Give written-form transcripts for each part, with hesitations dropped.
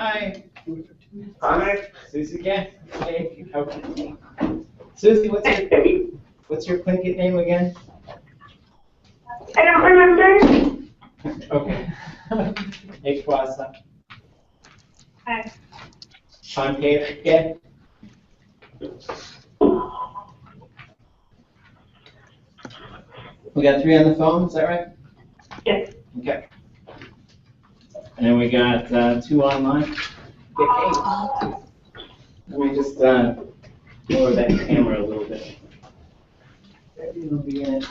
Hi. Hi. Susie again. Hey, how are you? Susie, what's your Tlingit name again? I don't remember. Okay. Hey, Kwasa. Hi. Concave again. We got 3 on the phone, is that right? Yes. Okay. And then we got 2 online. Okay. Let me just lower that camera a little bit. Maybe it'll be in it.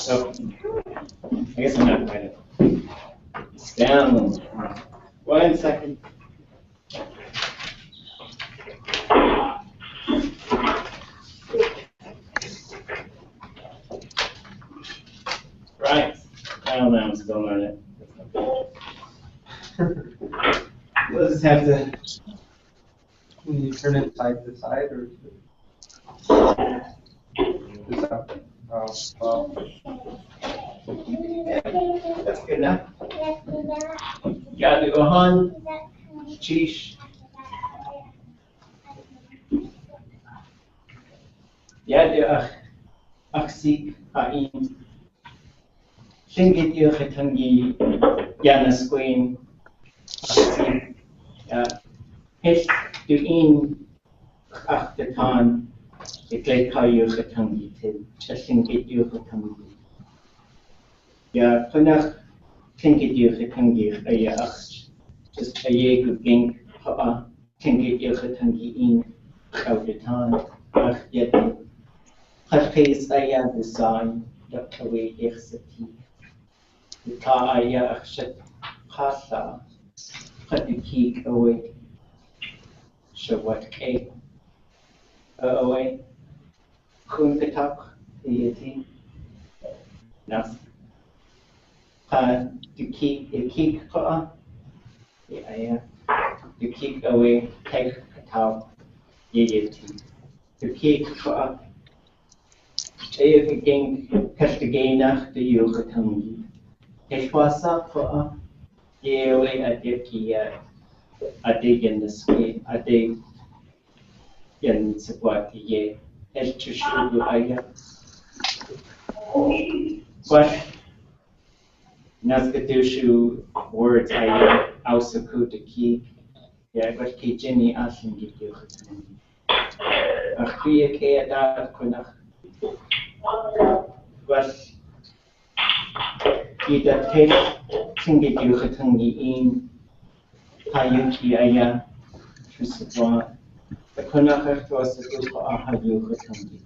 Oh, I guess I'm not quite it. It's down. 1 second. Right. I don't know, I'm still learning. We'll just have to. Can you turn it side to side or? Just up? Oh, well. That's good enough. Yaduhan, Chish. Yadu Aksik Haim. Tlingit Ilchetangi Yanas Queen. Aksik. Hish Duin Aktatan. Itlay Kayu Chetangi Til. Tlingit Ilchetangi. Ja, vandaag klink je getangi aya ach, just aye gugink ha klink je getangi in auditan ach yet khafis aya design dat away exati ta aya ach shat khasa khatiki away shawat ke away kun katak yeti nas to keep away take out to keep again castigate nach the yukatangi heshwasa for a dipki a dig in the skin a dig in support ye estushu aya but Nazgadushu words I also could keep. Yeah, but Kijini asking you. Achia Kea Dad Kunach. But Ida Tesh Tingi Yukatangi in Hayuki Aya Trisabwa. The Kunach was the group of Aha Yukatangi.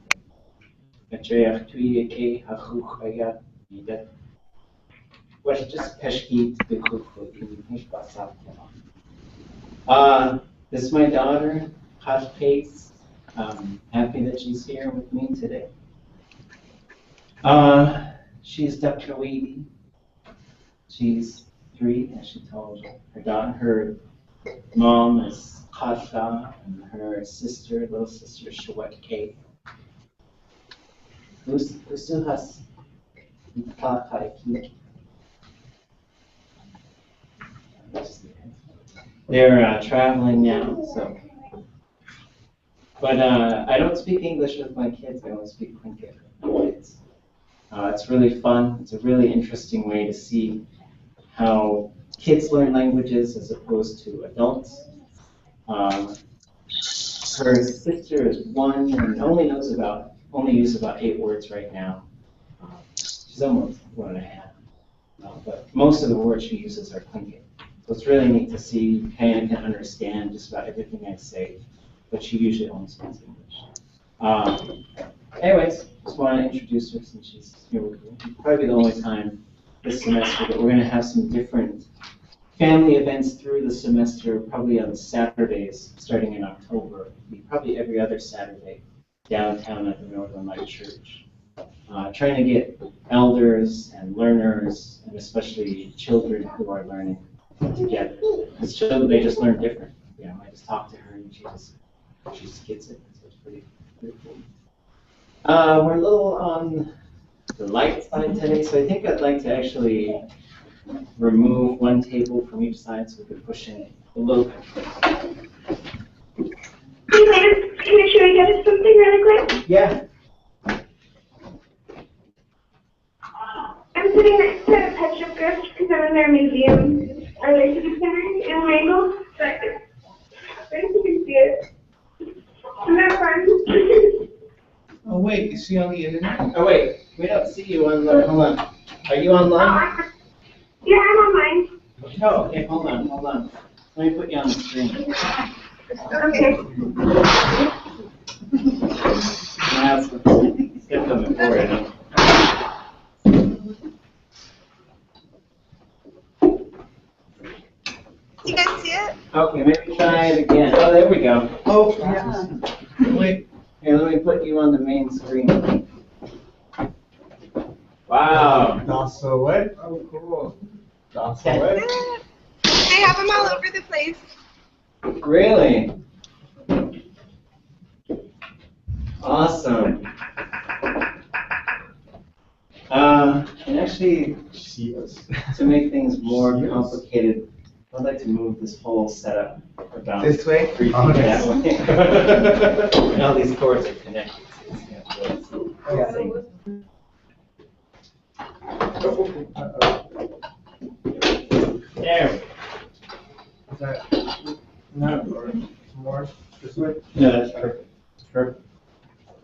A Jayach Tuya K Hachuch Aya. Was just Peshki to the Kuku in Hishbasap. This is my daughter, Hash Pace. Happy that she's here with me today. She's Dr. Weedy. She's 3, as she told you. Her mom is Kasha, and her sister, little sister, Shawat Kate. Who still has they're traveling now, so. But I don't speak English with my kids. I only speak Tlingit with my kids. It's really fun. It's a really interesting way to see how kids learn languages as opposed to adults. Her sister is 1 and only uses about 8 words right now. She's almost 1.5. But most of the words she uses are Tlingit. So it's really neat to see Pan can understand just about everything I say, but she usually only speaks English. Anyways, just want to introduce her since she's here with me. It'll probably be the only time this semester, but we're going to have some different family events through the semester, probably on Saturdays starting in October. It'll be probably every other Saturday downtown at the Northern Light Church. Trying to get elders and learners, and especially children who are learning together. Because children, they just learn different. You know, I just talk to her and she just gets it. So it's pretty cool. We're a little on the light side today, so I think I'd like to actually remove one table from each side so we could push in a little bit. Should I get something really quick? Yeah. I'm sitting next to a pet shop group because I'm in their museum or their exhibit center in Wrangell. But I don't think you can see it. Isn't that fun? Oh, wait, is she on the internet? Oh wait, we don't see you online. Hold on. Are you online? Yeah, I'm online. Oh, okay, hold on. Let me put you on the screen. Okay. That's skip them before I know. You guys see it? Okay, maybe try it again. Oh, there we go. Oh, yeah. Wait. Here, let me put you on the main screen. Wow. That's so what? Oh, cool. That's so what? They have them all over the place. Really? Awesome. And actually, to make things more complicated, I'd like to move this whole setup about This way? 3 feet Oh, that way. And all these cords are connected. So it's there. Is that not or more this way? No, that's perfect. Perfect.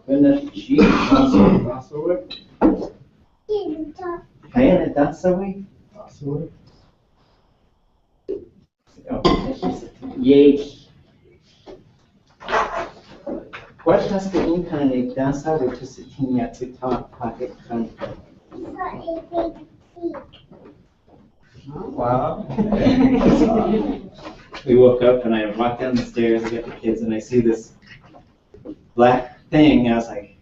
Goodness, geez. Awesome. That's the way? Kaya na sa way. That's the way. Yay. What has the incarnate dancer which is sitting at the top pocket country? Wow. We woke up and I walked down the stairs, I got the kids, and I see this black thing. I was like,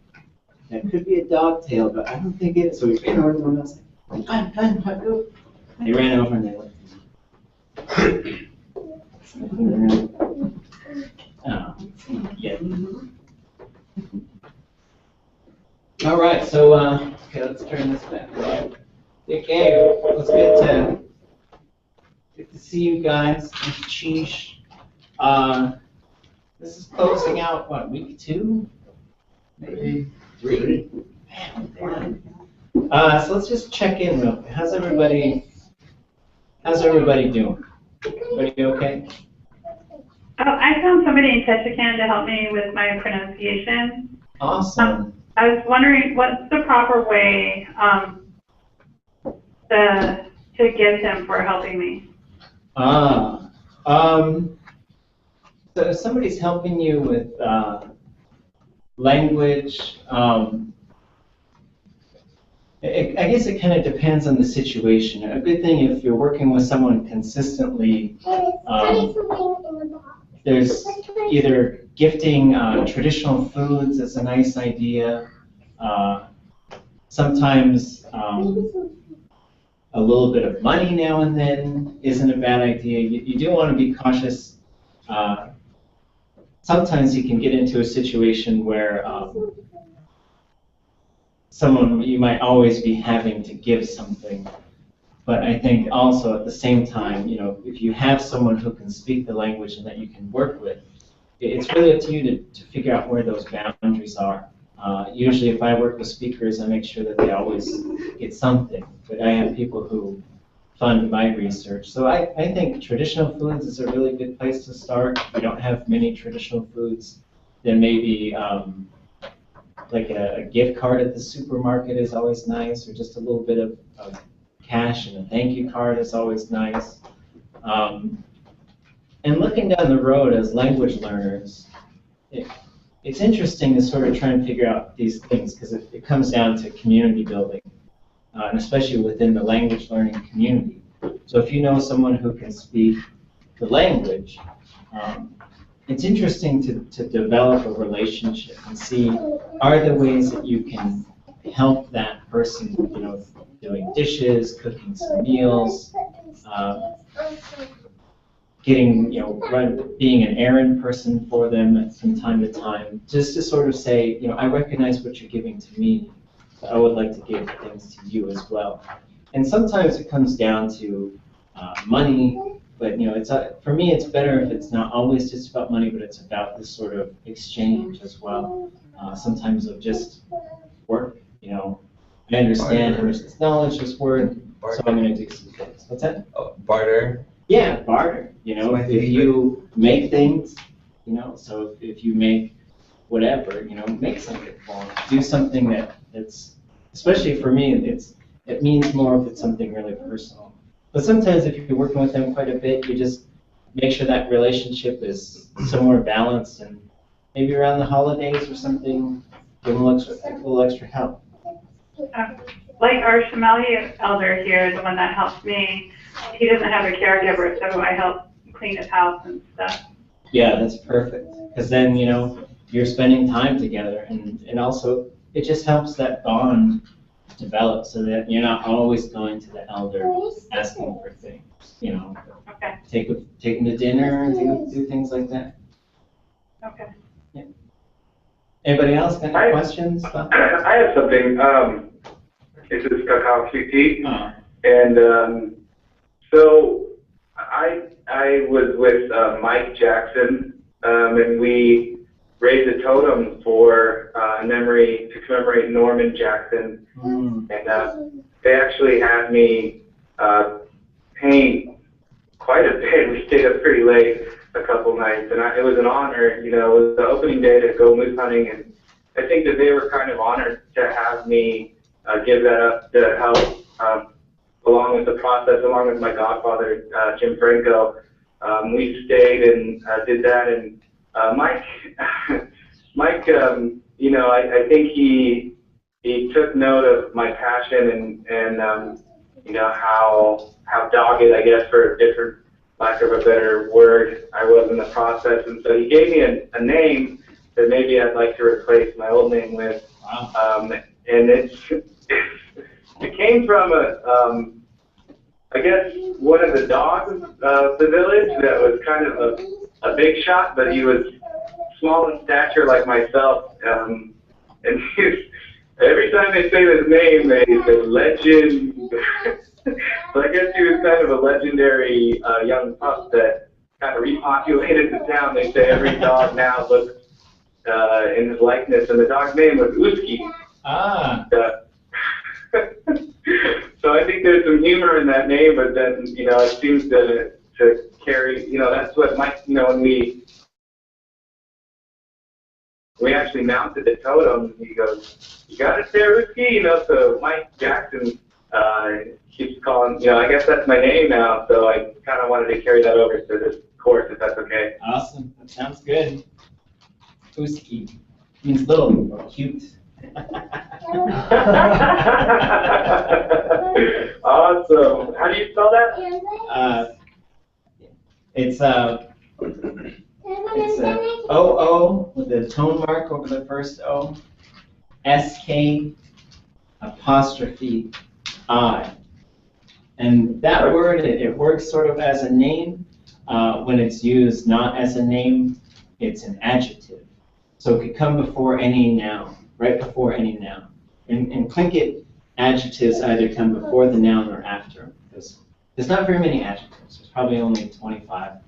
that could be a dog tail, but I don't think it is. So we ran over to them and I was like, come, go. They ran over and they looked at me. Oh, yeah. All right, so okay, let's turn this back around. Okay, let's get to see you guys. Sheesh. This is closing out what, week 2? Maybe 3? Man, so let's just check in real quick. How's everybody doing? Everybody okay? Oh, I found somebody in Ketchikan to help me with my pronunciation. Awesome. I was wondering what's the proper way to give him for helping me. So if somebody's helping you with language, I guess it kind of depends on the situation. A good thing if you're working with someone consistently, there's either gifting traditional foods is a nice idea. Sometimes a little bit of money now and then isn't a bad idea. You do want to be cautious. Sometimes you can get into a situation where someone, you might always be having to give something. But I think also at the same time, you know, if you have someone who can speak the language and that you can work with, it's really up to you to figure out where those boundaries are. Usually if I work with speakers, I make sure that they always get something. But I have people who fund my research. So I think traditional foods is a really good place to start. If you don't have many traditional foods, then maybe like a gift card at the supermarket is always nice, or just a little bit of cash and a thank you card is always nice. And looking down the road as language learners, it's interesting to sort of try and figure out these things because it comes down to community building, and especially within the language learning community. So if you know someone who can speak the language, it's interesting to develop a relationship and see, are there ways that you can help that person, you know, doing dishes, cooking some meals, getting, you know, being an errand person for them from time to time, just to sort of say, you know, I recognize what you're giving to me, but I would like to give things to you as well. and sometimes it comes down to money, but it's for me, it's better if it's not always just about money, but it's about this sort of exchange as well. Sometimes of just work, I understand how much this knowledge is worth, so I'm going to do some things. What's that? Oh, barter. Yeah, barter. If you make things, so if you make whatever, make something for them. Do something that's, especially for me, it means more if it's something really personal. But sometimes if you're working with them quite a bit, you just make sure that relationship is somewhere balanced, and maybe around the holidays or something, give them a little extra help. Like our Shamali elder here, the one that helps me, he doesn't have a caregiver, so I help clean his house and stuff. Yeah, that's perfect. Because then, you're spending time together, and also it just helps that bond develop so that you're not always going to the elder asking for things, Okay. Take them to dinner, do things like that. Okay. Yeah. Anybody else got any questions? I have something. This is Kakao QT. Oh. And so I was with Mike Jackson, and we raised a totem for to commemorate Norman Jackson. Mm. And they actually had me paint quite a bit. We stayed up pretty late a couple nights, and it was an honor. It was the opening day to go moose hunting, and I think that they were kind of honored to have me give that up to help along with the process, along with my godfather, Jim Franco. We stayed and did that, and Mike, I think he took note of my passion and how dogged, I guess, for different lack of a better word, I was in the process, and so he gave me a name that maybe I'd like to replace my old name with. Wow. And it came from I guess one of the dogs of the village that was kind of a big shot, but he was small in stature like myself. And every time they say his name, they say legend. So I guess he was kind of a legendary young pup that kind of repopulated the town. They say every dog now looks in his likeness, and the dog's name was Uski. Ah. So I think there's some humor in that name, but then, it seems to carry, that's what Mike, when we actually mounted the totem, he goes, "You got it there, Whiskey?" So Mike Jackson keeps calling, I guess that's my name now, so I kind of wanted to carry that over to this course, if that's okay. Awesome. That sounds good. Whiskey means little or cute. Awesome. How do you spell that? It's O with the tone mark over the first O, SK apostrophe I. And that word, it works sort of as a name. When it's used not as a name, it's an adjective. So it could come before any noun, right before any noun. In Tlingit, adjectives either come before the noun or after. Because there's not very many adjectives. There's probably only 25.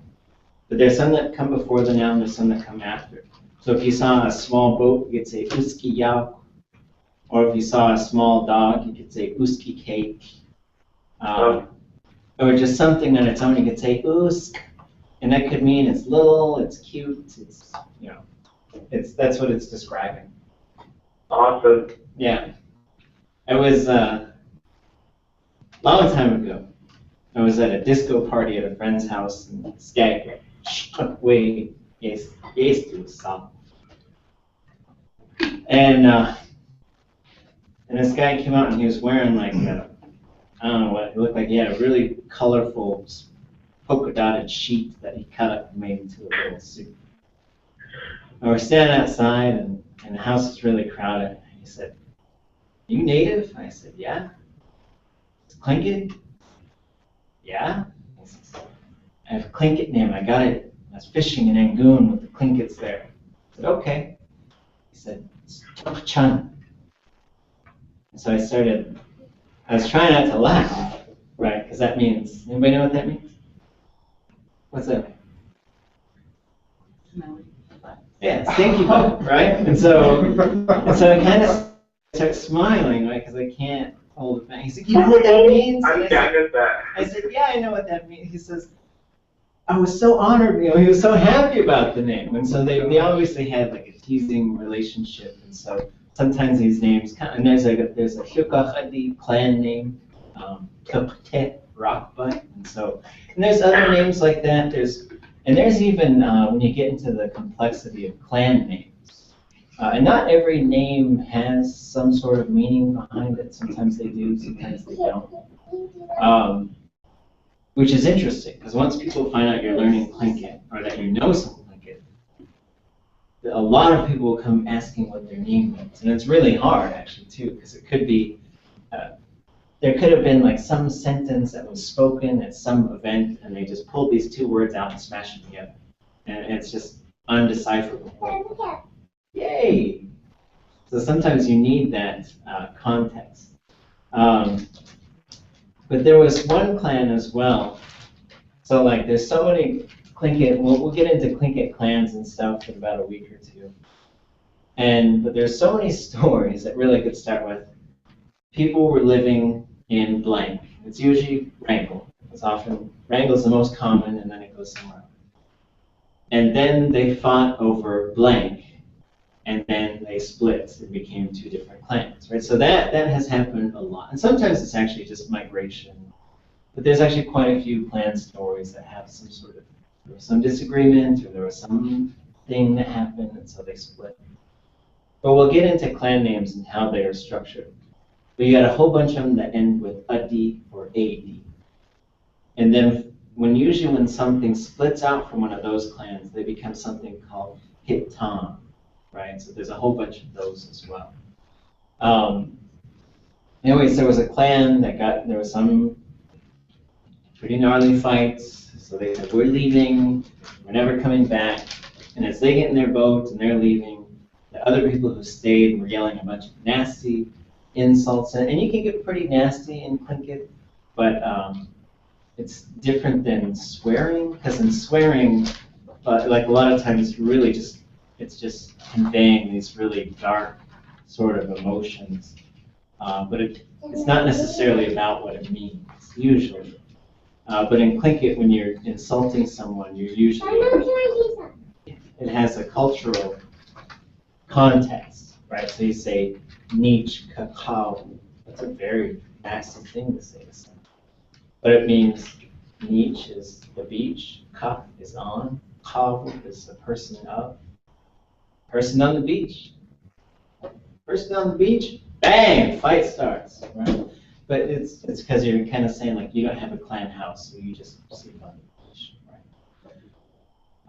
But there's some that come before the noun, there's some that come after. So if you saw a small boat, you could say uski yaw. Or if you saw a small dog, you could say uski cake. Or just something on its own, you could say usk. And that could mean it's little, it's cute, that's what it's describing. Awesome. Yeah. I was, a long time ago, I was at a disco party at a friend's house, and this guy, and this guy came out and he was wearing like, I don't know what, it looked like he had a really colorful polka dotted sheet that he cut up and made into a little suit. And we're standing outside, and the house is really crowded. He said, "You native?" I said, "Yeah." "It's Tlingit?" "Yeah." He says, "I have a Tlingit name. I got it. I was fishing in Angoon with the Tlingits there." I said, "Okay." He said, "It's Chukchan." And so I started I was trying not to laugh, right? Because that means, anybody know what that means? What's that mean? Yeah, stinky butt, right? And so I kind of start smiling, right? Because I can't hold it back. He's like, you know what that means? I get that. I said, yeah, I know what that means. He says, I was so honored, he was so happy about the name. And so they obviously had like a teasing relationship. And so sometimes these names, and there's a Shukachadi clan name, Kapte, rock butt. And there's other names like that. There's even, when you get into the complexity of clan names, and not every name has some sort of meaning behind it. Sometimes they do, sometimes they don't. Which is interesting, because once people find out you're learning Tlingit, or that you know some Tlingit, a lot of people will come asking what their name means. And it's really hard, actually, too, because it could be, there could have been like some sentence that was spoken at some event, and they just pulled these two words out and smashed them together. And it's just undecipherable. Yay! So sometimes you need that context. But there was one clan as well. So like there's so many Tlingit, we'll get into Tlingit clans and stuff in about a week or two. But there's so many stories that really could start with people were living in blank. It's usually Wrangell. It's often, Wrangell's the most common, and then it goes somewhere else. And then they fought over blank, and then they split and became two different clans, right? So that has happened a lot. And sometimes it's actually just migration. But there's actually quite a few clan stories that have some sort of, there was some disagreement, or there was some thing that happened, and so they split. But we'll get into clan names and how they are structured. But you got a whole bunch of them that end with adi or ad. And then usually when something splits out from one of those clans, they become something called hitam, right? So there's a whole bunch of those as well. Anyways, there was a clan that there was some pretty gnarly fights. So they said, we're leaving, we're never coming back. And as they get in their boat and they're leaving, the other people who stayed were yelling a bunch of nasty insults. And you can get pretty nasty in Tlingit, but it's different than swearing. Because in swearing, like a lot of times, really it's just conveying these really dark sort of emotions. But it's not necessarily about what it means, usually. But in Tlingit, when you're insulting someone, you're usually, it has a cultural context, right? So you say, Nich kakao. That's a very nasty thing to say to someone. But it means Nich is the beach, ka is on, kaw is the person of. Person on the beach. Person on the beach, bang, fight starts, right? But it's because you're kind of saying like you don't have a clan house, so you just sleep on the beach,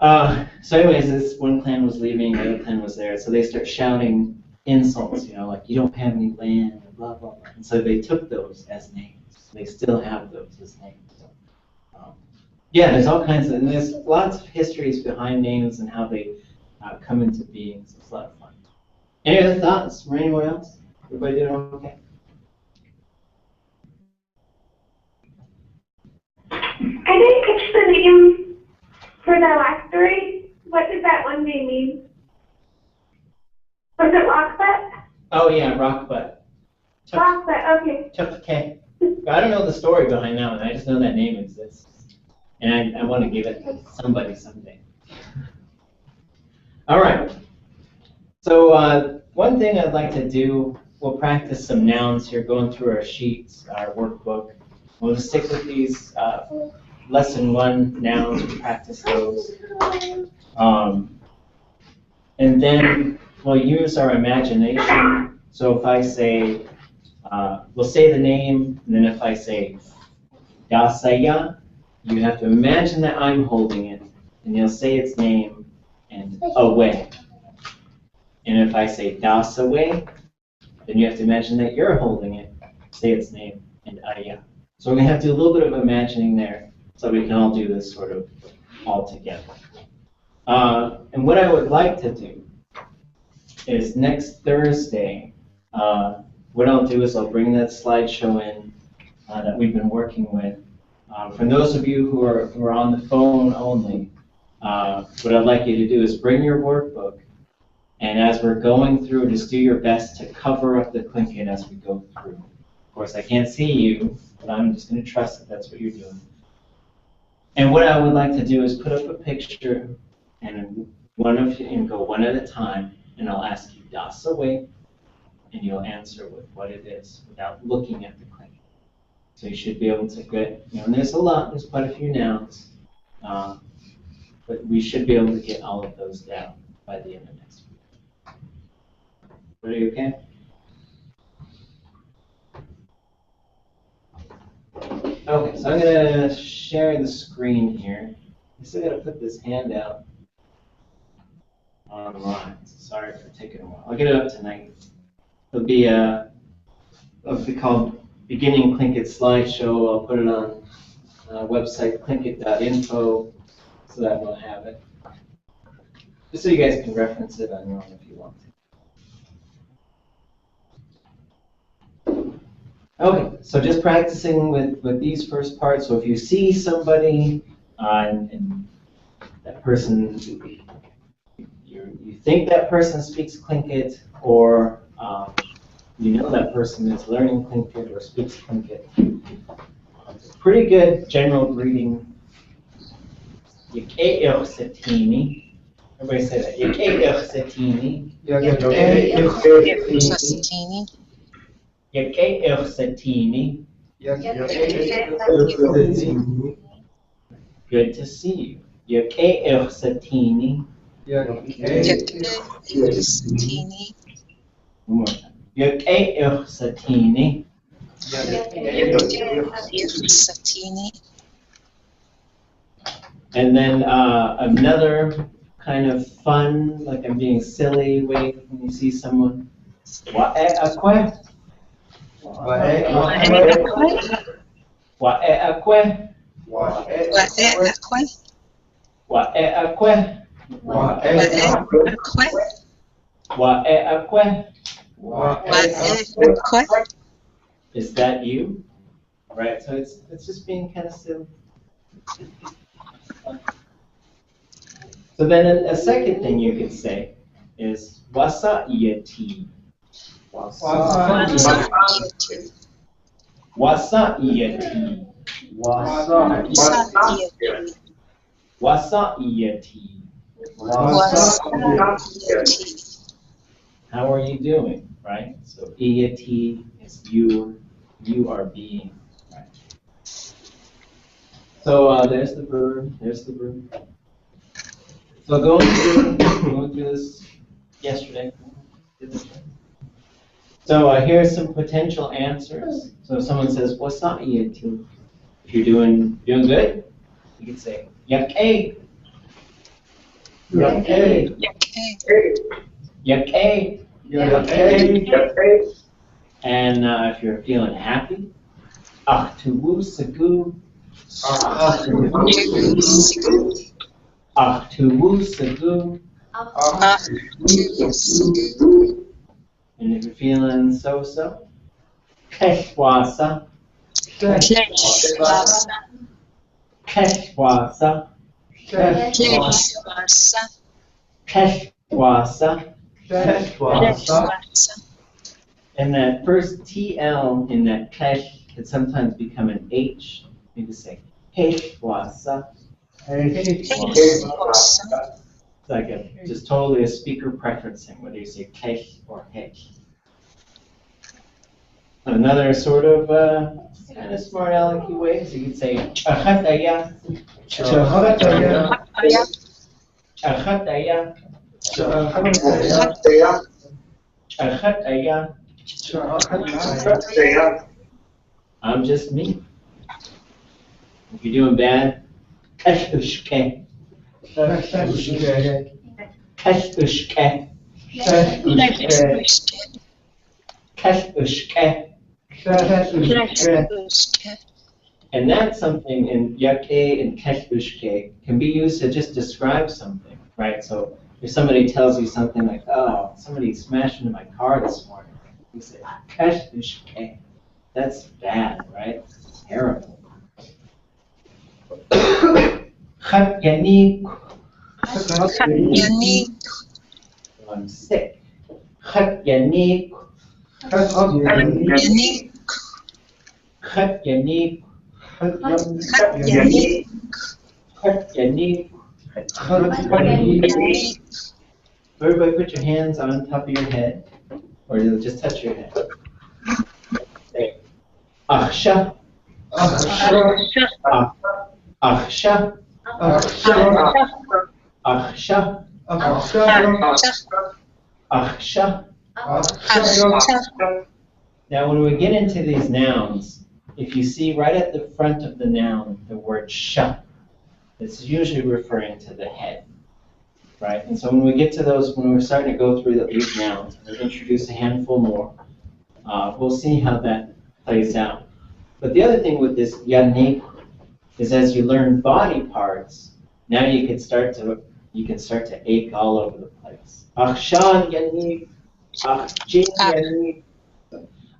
right? So anyways, this one clan was leaving, the other clan was there, so they start shouting insults, like you don't have any land, blah, blah, blah. And so they took those as names. They still have those as names. Yeah, there's all kinds of, and there's lots of histories behind names and how they come into being, so it's a lot of fun. Any other thoughts from anyone else? Everybody doing okay? I didn't catch the name for that last story. What did that one name mean? Was it Rockbutt? Oh yeah, rock butt. Rockbutt, okay. Okay. I don't know the story behind that one. I just know that name exists. And I want to give it to somebody someday. All right. So one thing I'd like to do, we'll practice some nouns here, going through our sheets, our workbook. We'll just stick with these lesson 1 nouns, we'll practice those. And then we'll use our imagination. So if I say, we'll say the name, and then if I say Dasaya, you have to imagine that I'm holding it, and you'll say its name and away. And if I say Dasaway, then you have to imagine that you're holding it, say its name, and Aya. So we're going to have to do a little bit of imagining there, so we can all do this sort of all together. And what I would like to do is next Thursday, what I'll do is I'll bring that slideshow in that we've been working with. For those of you who are on the phone only, what I'd like you to do is bring your workbook, and as we're going through, just do your best to cover up the Tlingit as we go through. Of course, I can't see you, but I'm just going to trust that that's what you're doing. And what I would like to do is put up a picture, and one of you can go one at a time, and I'll ask you das away, and you'll answer with what it is without looking at the Tlingit. So you should be able to get, and there's quite a few nouns, but we should be able to get all of those down by the end of next week. Are you okay? Okay, so I'm going to share the screen here. I still got to put this handout online. Sorry for taking a while. I'll get it up tonight. It'll be called Beginning Tlingit Slideshow. I'll put it on website tlingit.info so that we'll have it. Just so you guys can reference it on your own if you want to. Okay, so just practicing with these first parts. So if you see somebody and that person, you think that person speaks Tlingit, or you know that person is learning Tlingit or speaks Tlingit, it's a pretty good general greeting. Yak'e'ich satini. Everybody say that. Yak'e'ich satini. Yak'e'ich satini. Good to see you. Yak'e'ich satini. One more time. Yak'e'ich satini. And then another kind of fun, like I'm being silly way when you see someone. Wa'e'akwe. Wa'e'akwe. Wa'e'akwe. Wa'e'akwe. Is that you? Right, so it's just being kind of silly. So then a second thing you could say is wasa'iyati. Wasa'iyati. Wasa'iyati. Wasa'iyati. How are you doing? Right? So iyati is you are being. Right? So there's the verb. There's the verb. So going through this yesterday. So here's some potential answers. So if someone says, "What's up, iyati?" If you're doing good, you can say, "Yak'e." Yak'e. Yak'e. Yak'e. And if you're feeling happy, "Achtuwu sagu." Achtuwu sagu. And if you're feeling so-so, keshwasa. Keshwasa. Keshwasa. And that first TL in that kesh can sometimes become an H. You need to say keshwasa. It's like just totally a speaker preferencing, whether you say kesh or hesh. Another sort of kind of smart alecky way, so you could say chachataya. Chachataya. Chachataya. Chachataya. I'm just me. If you're doing bad, keshushke. Keshushke. Keshushke. And that's something in Yak'e and Keshushke can be used to just describe something, right? So if somebody tells you something like, "Oh, somebody smashed into my car this morning," We say, kashishke. That's bad, right? Terrible. Khatyanik. I'm sick. Khatyanik. Khatyanik. Khatyanik. Everybody put your hands on top of your head, or just touch your head. Say, Aksha. Aksha. Aksha. Aksha. Aksha. Now, when we get into these nouns, if you see right at the front of the noun the word sha, it's usually referring to the head, right? And so when we get to those, when we're starting to go through these nouns, and introduce a handful more, we'll see how that plays out. But the other thing with this yanik is as you learn body parts, now you can start to ache all over the place. Akshan yanik, akjin yanik.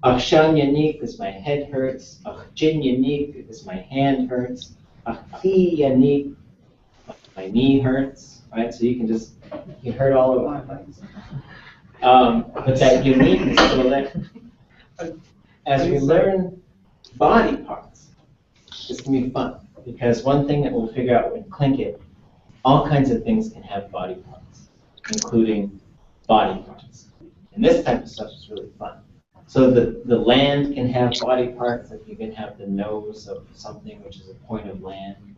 Akshan yanik is my head hurts. Akjin yanik is my hand hurts. Akhi yanik, my knee hurts. Right, so you can hurt all over the place. But that uniqueness is still there. As we learn body parts, it's gonna be fun because one thing that we'll figure out in Tlingit, all kinds of things can have body parts, including body parts. And this type of stuff is really fun. So the land can have body parts, like you can have the nose of something, which is a point of land.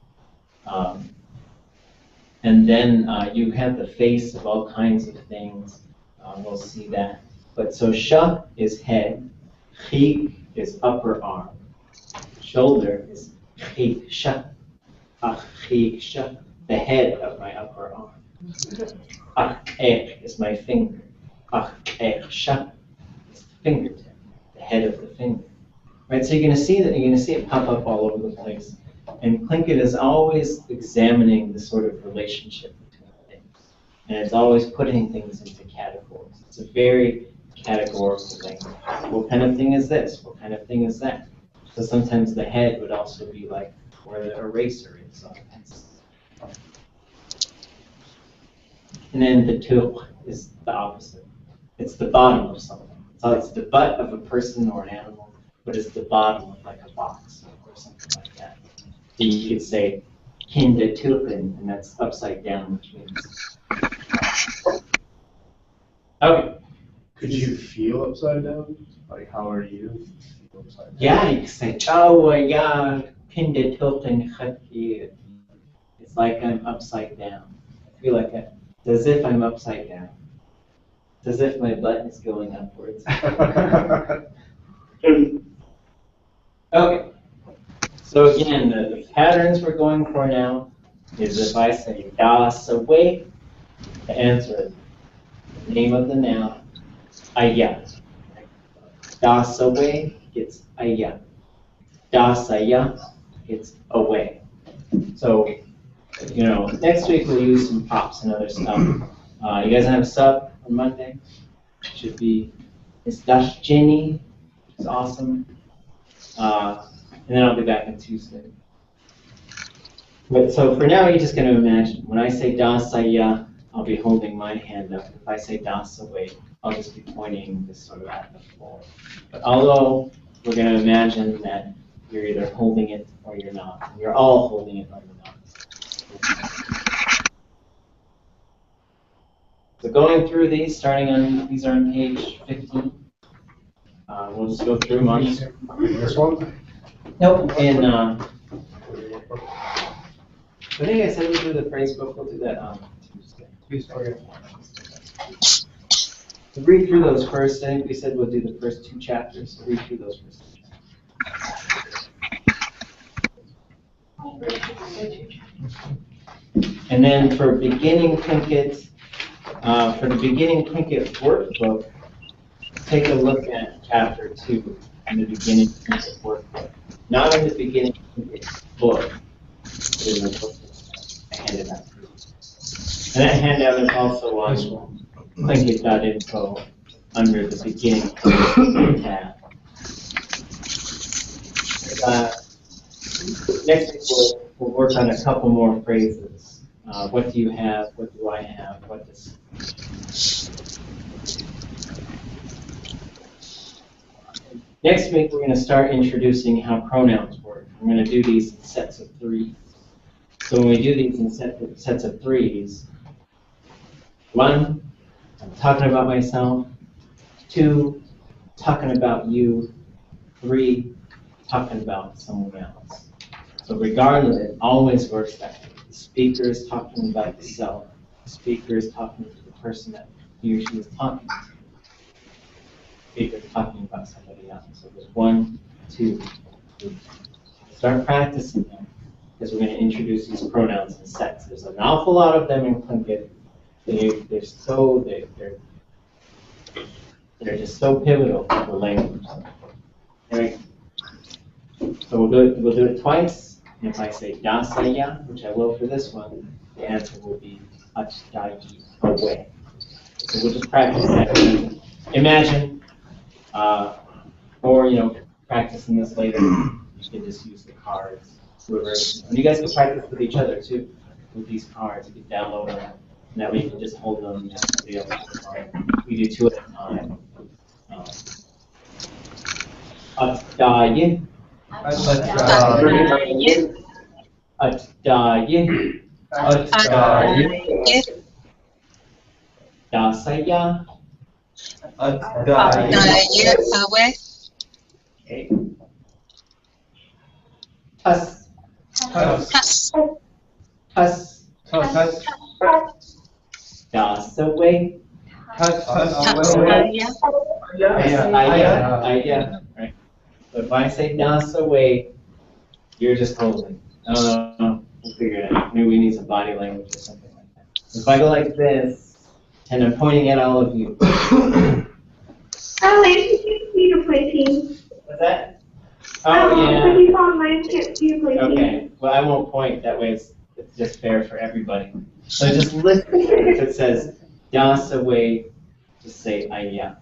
And then you have the face of all kinds of things. We'll see that. But so sha is head, chik is upper arm, shoulder is chik sha, chik sha, the head of my upper arm. Ek is my finger, ek sha is the fingertip, the head of the finger. Right, so you're going to see it pop up all over the place. And Tlingit is always examining the sort of relationship between things. And it's always putting things into categories. It's a very categorical language. What kind of thing is this? What kind of thing is that? So sometimes the head would also be like where the eraser is on a pencil. And then the tuq is the opposite. It's the bottom of something. So it's the butt of a person or an animal, but it's the bottom of like a box or something like that. So you could say kinde tuchen, and that's upside down, which means. Okay. Could you feel upside down? Like, how are you? Upside down? Yeah, you can say chawa ya kinde tuchen khati. It's like I'm upside down. I feel like it's as if I'm upside down. It's as if my butt is going upwards. Okay. So again, the patterns we're going for now is if I say das away, the answer is the name of the noun, aya. Das away gets aya. Das aya gets away. So, next week we'll use some props and other stuff. You guys have a sub on Monday? Should be, it's das Jenny, it's awesome. And then I'll be back on Tuesday. But so for now, you're just going to imagine. When I say das saya, I'll be holding my hand up. If I say das away, I'll just be pointing this sort of at the floor. But although we're going to imagine that you're either holding it or you're not. You're all holding it or you're not. So going through these, these are on page 15. We'll just go through them. This one? Nope, and I think I said we'll do the phrase book, we'll do that on Tuesday. Okay. So read through those first. I think we said we'll do the first 2 chapters, so read through those first 2 chapters. And then for beginning Tlingit, for the beginning Tlingit workbook, take a look at chapter 2 in the beginning Tlingit workbook. Not in the beginning book, but in the book I handed out to you. And that handout is also on Tlingit.info. under the beginning tab. Next week we'll work on a couple more phrases. What do you have? What do I have? What does... Next week we're going to start introducing how pronouns work. We're going to do these in sets of 3. So when we do these in sets of 3s, 1, I'm talking about myself. 2, talking about you. 3, talking about someone else. So regardless, it always works that way. The speaker is talking about the self. The speaker is talking to the person that he or she is talking to. The speaker is talking about somebody else. So there's 1, 2, 3. Start practicing them because we're going to introduce these pronouns in sets. There's an awful lot of them in Tlingit. They're just so pivotal to the language. Anyway, so we'll do it twice. And if I say dasaya, which I will for this one, the answer will be achdayi, away. So we'll just practice that. Imagine, or practicing this later. You can just use the cards. And you guys can practice with each other too. With these cards, you can download them. And that way you can just hold them. We do 2 at a time. Achdayi. Achdayi. Dasaya. Away. Okay. Tus. Dasaway. Right. So if I say dasaway, you're just holding. We'll figure it out. Maybe we need some body language or something like that. If I go like this, and I'm pointing at all of you. Alex, can't see your plating. What's that? Oh, yeah. Pretty online, can't see your plating. Okay. Well, I won't point. That way it's just fair for everybody. So just listen. If it says dasaway, just say aya.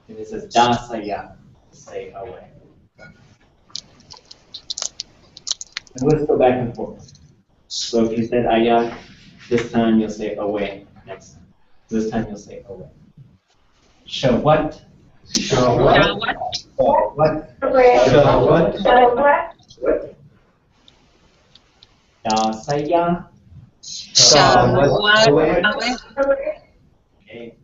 If it says dasaya, just say away. And let's go back and forth. So if you said aya, this time you'll say away. Next time. This time you'll say away. Show what? Show what? What? Show what? Dasaya. Show what? Away. Okay.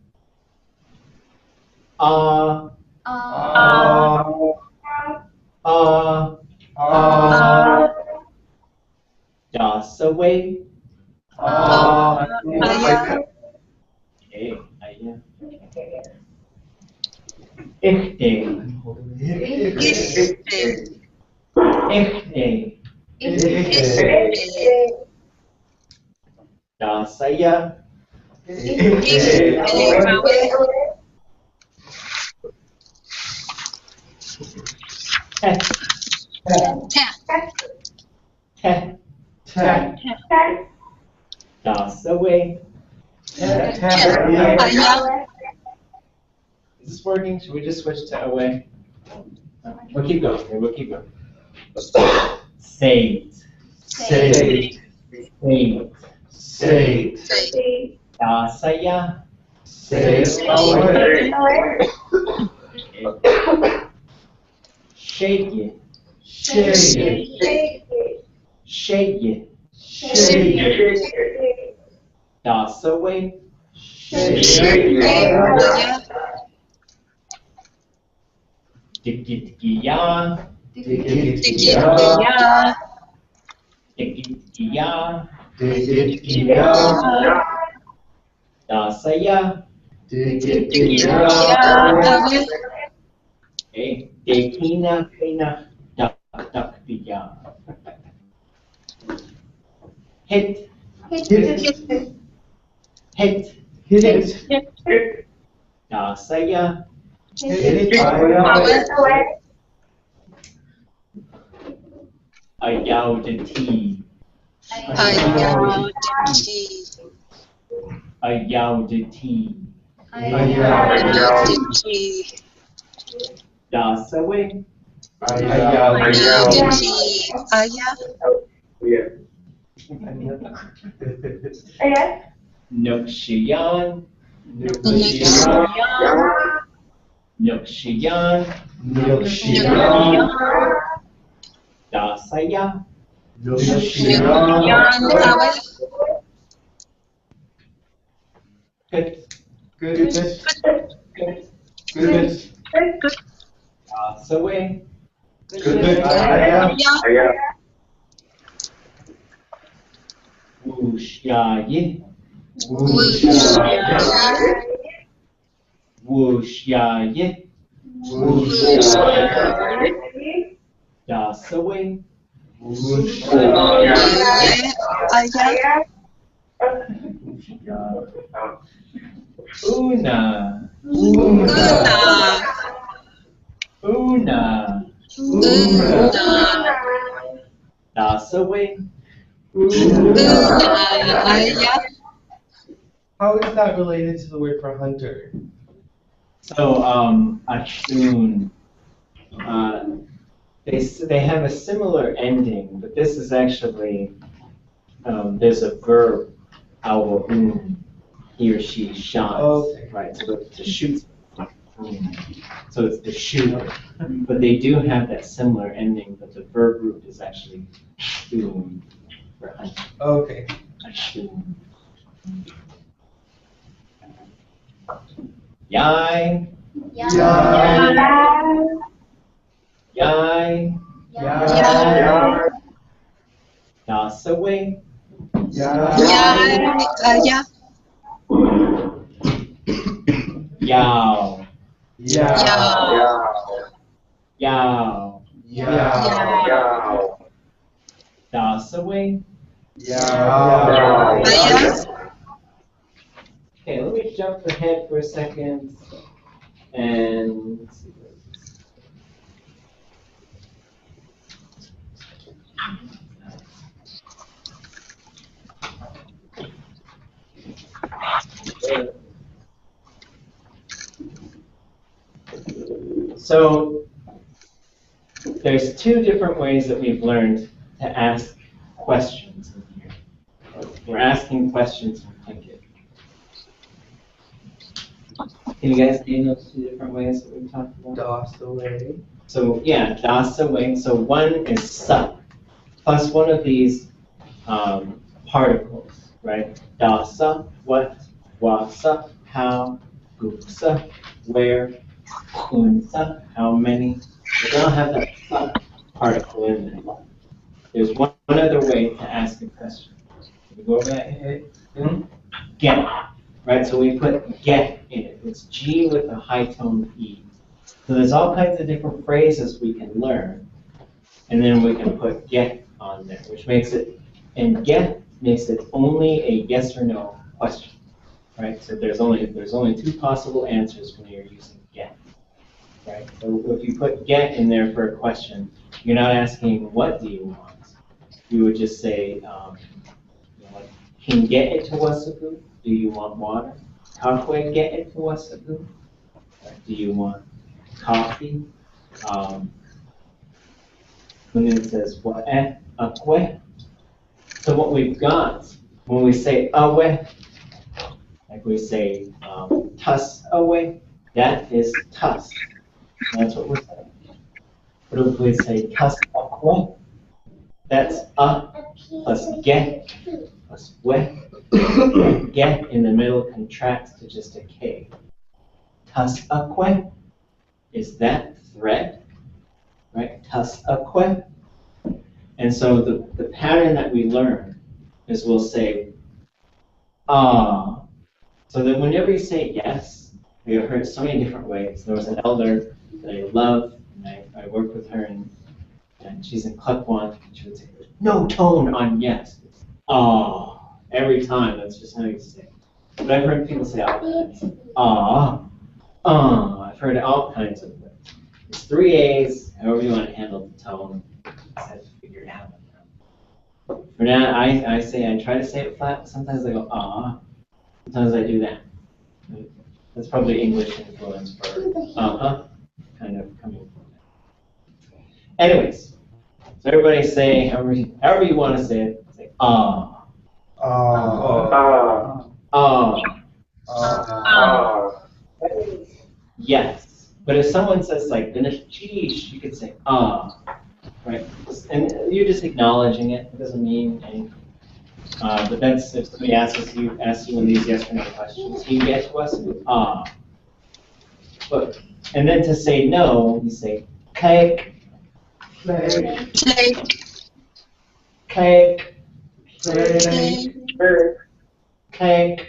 Dasaway. Okay. Aya. Ichte. Dasaya. Dasaway. Is this working? Should we just switch to away? We'll keep going. We'll keep going. Saved. Saved. Saved. Saved. Dasaya. Saved away. Shake it. Shake it. Shake it. Shake it. Dasaway. Shake it. Dikitkiya. Dikitkiya. Dasaya. Okay. Dekina kina dakpiya. Hit. Dasaya. Ayaudati. Ayaudati. Dasaway. Yeah. Yes. Nukshiyan. Nukshiyan. Dasaya. Good. Good. Good. Good. Dasaway. Good. Wushaye. Wushyaye. Dasaway. Una. Dasaway. How is that related to the word for hunter? So, Ashun, they have a similar ending, but this is actually, there's a verb, awahun, he or she shot, Okay. right? So to shoot, so it's to shoot, but they do have that similar ending, but the verb root is actually shun for hunting. Okay. Ashun. Yai. Yai. Dasaway. Yao. Yao. Dasaway. Okay, let me jump ahead for a second and let's see. So there's two different ways that we've learned to ask questions in here. We're asking questions from Tlingit. Can you guys name those two different ways that we've talked about? Dasaway. So yeah, dasaway. So one is sa, plus one of these particles, right? Dasa, what? Wasa, how? Gupsa, where? Kunsa, how many? They all have that sa particle in there. There's one other way to ask a question. Can we go over that here? Get, right? So we put get in it. It's G with a high tone E. So there's all kinds of different phrases we can learn, and then we can put get on there, which makes it, and get makes it only a yes or no question, right? So there's only two possible answers when you're using get, right? So if you put get in there for a question, you're not asking what do you want. You would just say, like, can get it to wasagu? Do you want water? Kakwe get it to wasagu? Do you want coffee? When it says what akwe. So what we've got when we say awe, like we say tus awe, that is tus. That's what we're saying. But if we say tus akwe, that's a plus get plus we. Get in the middle contracts to just a K. Tas akwe is that thread, right? Tas akwe. And so the pattern that we learn is we'll say, ah. So that whenever you say yes, we have heard so many different ways. There was an elder that I love, and I worked with her, and she's in Klekwan, and she would say, no tone on yes. It's, ah. Every time, that's just how you say it. But I've heard people say all kinds. I've heard all kinds of ways. It's 3 A's, however you want to handle the tone. Just have to figure it out. For now, I try to say it flat. Sometimes I go, sometimes I do that. That's probably English influence for kind of coming from that. Anyways, so everybody say, however you want to say it, say ah. Yes. But if someone says like sheesh, you could say right? And you're just acknowledging it. It doesn't mean anything. But that's if somebody asks you one of these yes or no questions, can you get to us? But and then to say no, you say cake, cake, cake, cake.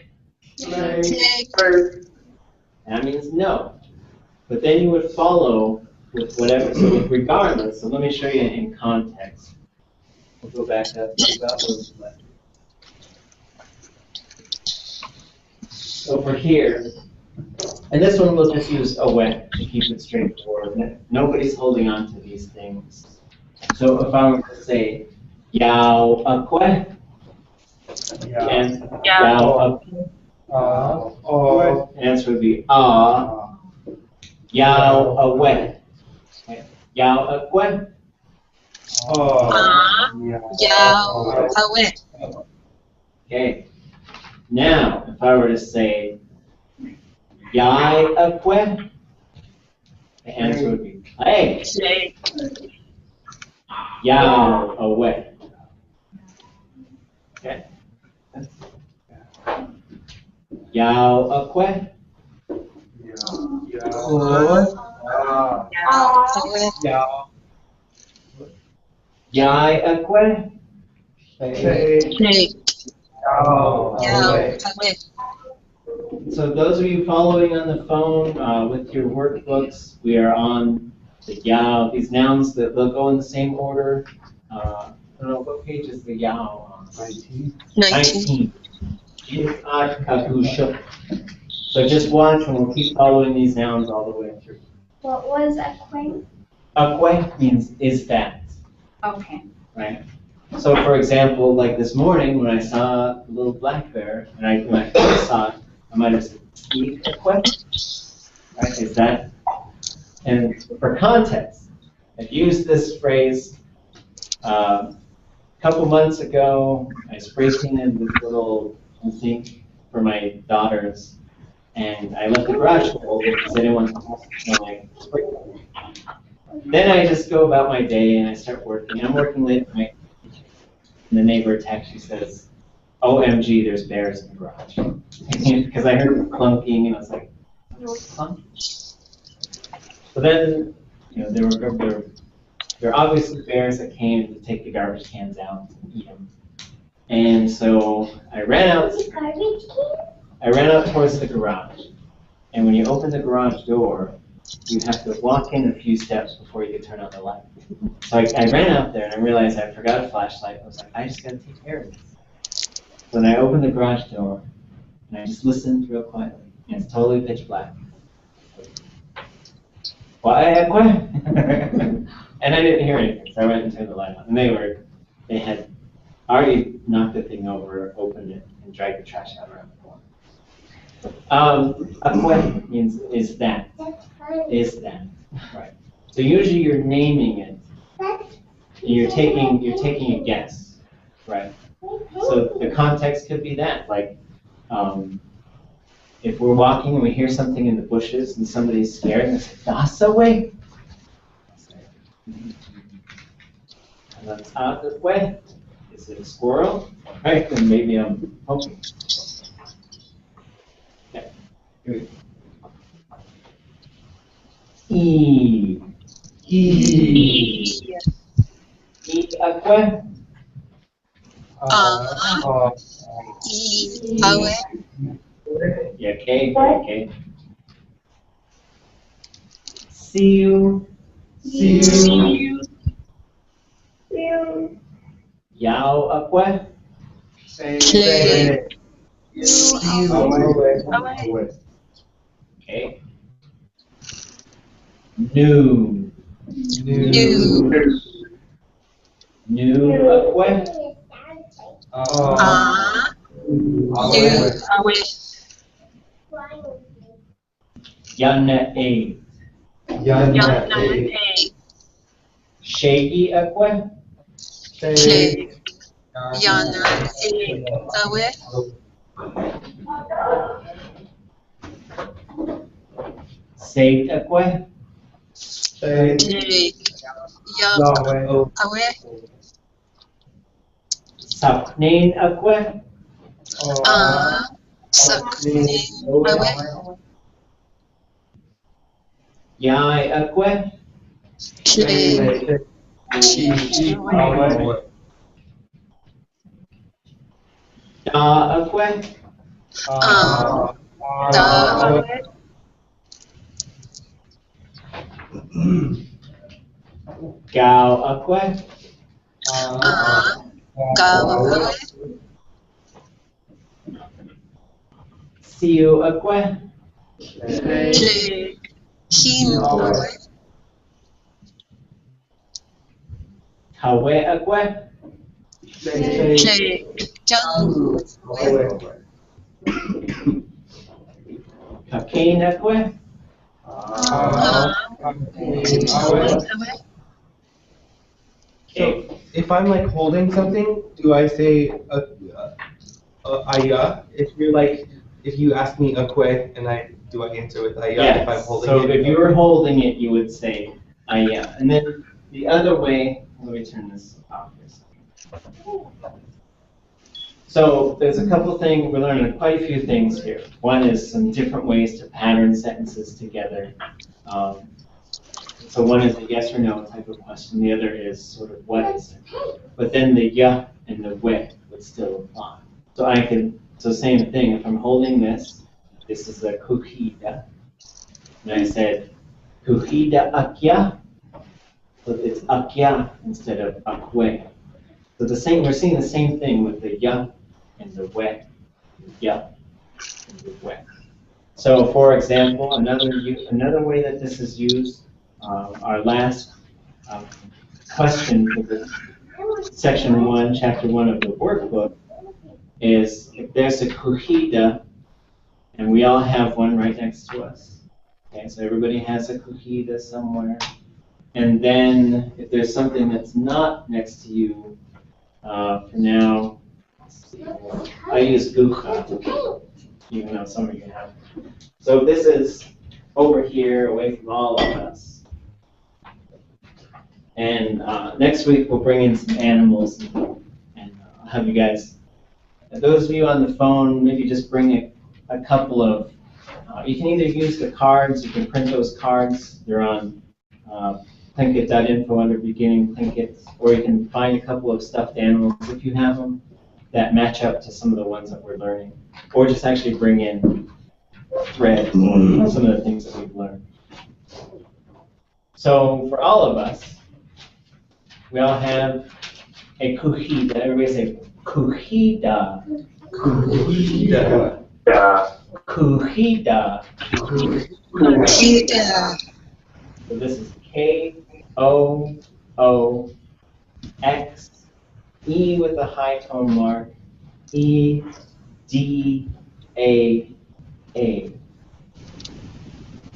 That means no. But then you would follow with whatever, so with regardless, so let me show you in context. We'll go back up to about what's left. Over here, and this one we'll just use away to keep it straightforward. Nobody's holding on to these things. So if I were to say, yao akwe, and yao akwe, the answer would be yao away. Okay. Yao akwe. Okay. Now, if I were to say yai akwe, the answer would be play. Yao away. Okay. Yao akwe. Yai akwe. So those of you following on the phone with your workbooks, we are on the yao, these nouns that they'll go in the same order. I don't know, what page is the yao on? 19. So just watch and we'll keep following these nouns all the way through. What was akwe? Akwe means is that. Okay. Right? So for example, like this morning when I saw a little black bear, and when I first saw it, I might have said, eat akwe. Right? Is that? And for context, I've used this phrase a couple months ago. I spray painted this little thing for my daughters, and I left the garage door open because I didn't want the house to smell like spray paint. Then I just go about my day and I start working. I'm working late at night, and the neighbor texts, she says, OMG, there's bears in the garage. Because I heard clunking, and I was like, what's clunking? So then, there were obviously bears that came to take the garbage cans out and eat them. And so I ran out towards the garage. And when you open the garage door, you have to walk in a few steps before you can turn on the light. So I ran out there and I realized I forgot a flashlight. I was like, I just got to take care of this. So then I opened the garage door and I just listened real quietly. And it's totally pitch black. What? And I didn't hear anything, so I went and turned the light on. And they had already knocked the thing over, opened it, and dragged the trash out around the corner. Akwe means is that. Is that. Right. So usually you're naming it. You're taking a guess. Right. So the context could be that. Like if we're walking and we hear something in the bushes and somebody's scared and they say, that's away. And that's out this way. Is it a squirrel? Right, then maybe I'm poking. Okay. Here we go. E. Akwe. Yeah, okay. See you. Yao akwe. Okay. New akwe. Yana A. Shaggy Aqua. Yana Awe. Sage Aqua. Awe. Sapnane Aqua. Sakni Awe. Yai Aqua. Da Aqua. Da Gao Aqua. Gawa. Siu Aqua. Kim Awe. Hawe Aqua. Jang Kakane Aqua. Okay. If I'm like holding something, do I say aya? If you ask me akwe and do I answer with aya if I'm Yes, holding so it? if you were holding it, you would say aya. And then the other way, let me turn this off for a second. So there's a couple things, we're learning quite a few things here. One is some different ways to pattern sentences together. So one is a yes or no type of question, the other is sort of what is it? But then the ya and the we would still apply. So same thing, if I'm holding this is a kuhida. And I said, kuhida akya, so it's akya instead of akwe. So we're seeing the same thing with the ya and the we, ya and the we. So for example, another way that this is used, our last question for the section 1, chapter 1 of the workbook is if there's a kuhida, and we all have one right next to us. Okay, so everybody has a kuhida somewhere. And then if there's something that's not next to you, for now, I use gucha, even though some of you have. So this is over here, away from all of us. And next week we'll bring in some animals and I'll have you guys, those of you on the phone, maybe just bring a couple of, you can either use the cards, you can print those cards, they're on Tlingit.info under beginning Tlingit, or you can find a couple of stuffed animals if you have them that match up to some of the ones that we're learning, or just actually bring in thread, some of the things that we've learned. So for all of us, we all have a kuhida. Everybody say kuhida. Kuhida. Kuhida. Kuhida. So this is K-O-O-X, E with a high tone mark, E-D-A-A.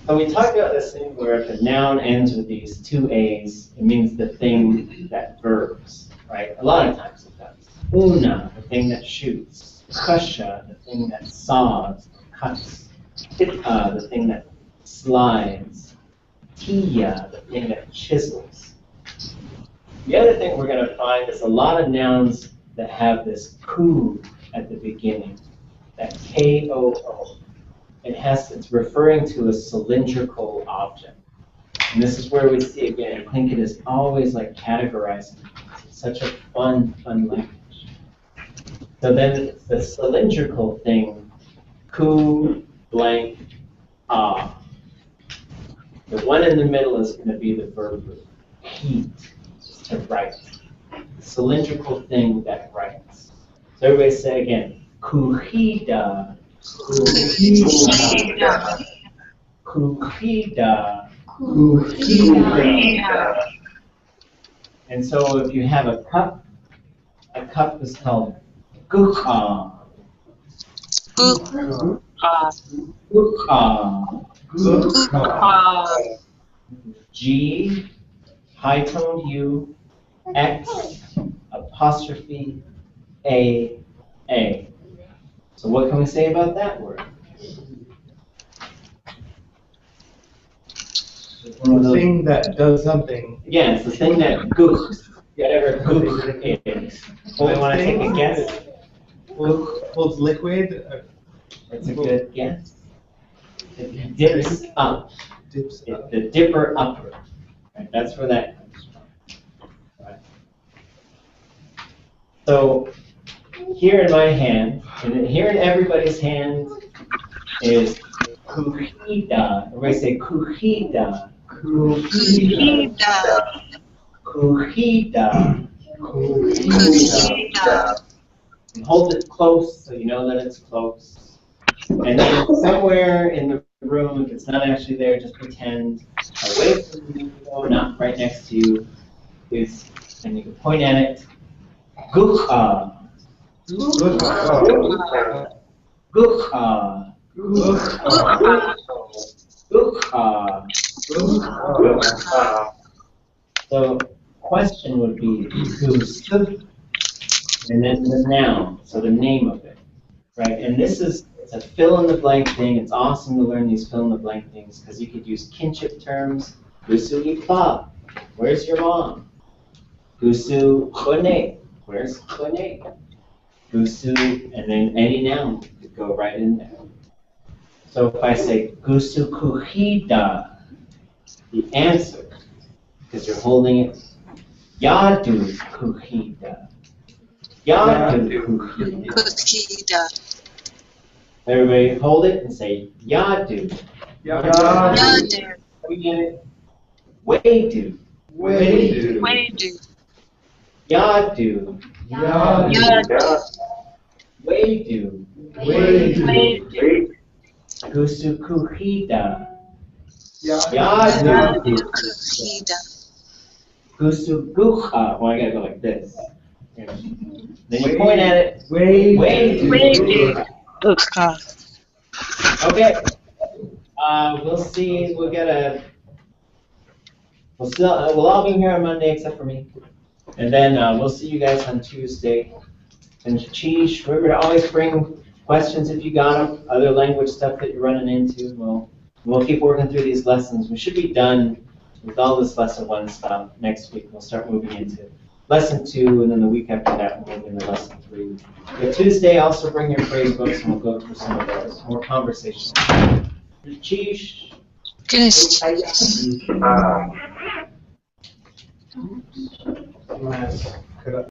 So we talked about this thing where if a noun ends with these two A's, it means the thing that verbs, right? A lot of times it does. Una, the thing that shoots. Kasha, the thing that saws, cuts. Hita, the thing that slides. Tia, the thing that chisels. The other thing we're going to find is a lot of nouns that have this ku at the beginning, that K-O-O. It's referring to a cylindrical object. And this is where we see again, Tlingit is always like categorizing. It's such a fun language. So then the cylindrical thing, ku blank ah. The one in the middle is going to be the verb root. Heat, to write. The cylindrical thing that writes. So everybody say again, kuhida. Kuhida. Kuhida. Kuhida. And so if you have a cup is called gucha. Gucha. G, high toned U, X, apostrophe, A. So what can we say about that word? The thing that does something. Yeah, it's the thing that gook, whatever gook is. Well, we want to take a guess? Holds liquid. That's a good guess. It dips up. Dips It's up. the dipper upper. Right? That's where that comes from. Right? So here in my hand, and here in everybody's hand is kuhida. Everybody say kuhida. Kuhida. Kuhida. Kuhida. And hold it close so you know that it's close. And then somewhere in the room, if it's not actually there, just pretend away from you, not right next to you, is, and you can point at it, gukha. Gukha. Gukha. Gukha. So question would be gusu, and then the noun, so the name of it, right? And this is it's a fill in the blank thing. It's awesome to learn these fill in the blank things because you could use kinship terms. Gusu ipa, where's your mom? Gusu kone, where's kone? Gusu, and then any noun could go right in there. So if I say gusu kuhida, the answer, because you're holding it, yadu kuhida. Yadu kuhida. Kuhida. Everybody hold it and say yadu. Yadu. We get it. Wadu. Wadu. Yadu. Yadu. Wadu. Gusu kuhida. Yadu Kuhida. Gusu gucha. Well, I gotta go like this. Then you point at it. Wadu. Okay. We'll see. We'll all be here on Monday except for me. And then we'll see you guys on Tuesday. And Cheesh, remember to always bring questions if you got them, other language stuff that you're running into. We'll keep working through these lessons. We should be done with all this lesson 1 stuff next week. We'll start moving into lesson 2, and then the week after that we'll move into lesson 3. But Tuesday, also bring your phrase books, and we'll go through some of those, more conversation. Cheesh. Finished. Could I-